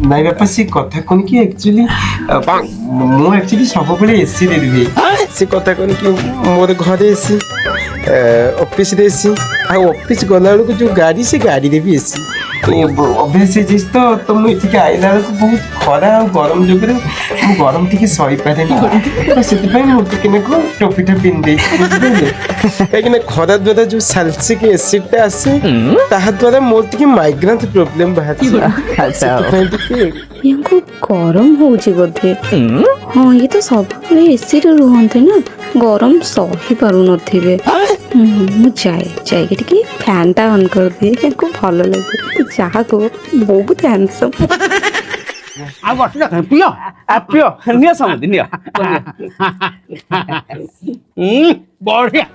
ନାଇଁ ବାପା ସେ କଥା କଣ କି ଆକ୍ଚୁଆଲି ମୁଁ ଆକ୍ଚୁଆଲି ସବୁବେଳେ ଏସିରେ ରୁହେ। ସେ କଥା କଣ କି ମୋର ଘରେ ଏସି, ଅଫିସରେ ଏସି, ଆଉ ଅଫିସ ଗଲାବେଳକୁ ଯୋଉ ଗାଡ଼ି ସେ ଗାଡ଼ିରେ ବି ଏସି ଅଭ୍ୟାସ ହେଇଯାଇଛି। ତ ମୁଁ ଏଠିକି ଆଇଲା ବେଳକୁ ବହୁତ ଖରା ଆଉ ଗରମ ଯୋଗୁଁରେ ମୁଁ ଗରମ ଟିକେ ସହିପାରେନି। ତ ସେଥିପାଇଁ ମୁଁ ଟିକେ ନାକୁ ଟୋପିଟା ପିନ୍ଧିଦେଇଛି, ବୁଝିପାରିଲେ? କାହିଁକିନା ଖରା ଦ୍ୱାରା ଯୋଉ ସାଲସିକ ଏସିଡଟା ଆସେ ତାହା ଦ୍ୱାରା ମୋର ଟିକେ ମାଇଗ୍ରେନ୍ ପ୍ରୋବ୍ଲେମ ବାହାରିଛି। ସେଥିପାଇଁ ଟିକେ ୟାଙ୍କୁ ଗରମ ହଉଛି ବୋଧେ। ହଁ ଇଏ ତ ସବୁବେଳେ ଏସିରେ ରୁହନ୍ତି ନା, ଗରମ ସହି ପାରୁନଥିବେ। ମୁଁ ଯାଇକି ଟିକେ ଫ୍ୟାନ୍ ଟା ଅନ୍ କରିଦିଏ, ୟାଙ୍କୁ ଭଲ ଲାଗେ। ଯାହା କୁହ ବହୁତ ହ୍ୟାଣ୍ଡସମ୍। ଆଉ ବସି ଦେଖ ପିଅ ପିଅ ନିଅ ସମତି ନିଅ। ବଢିଆ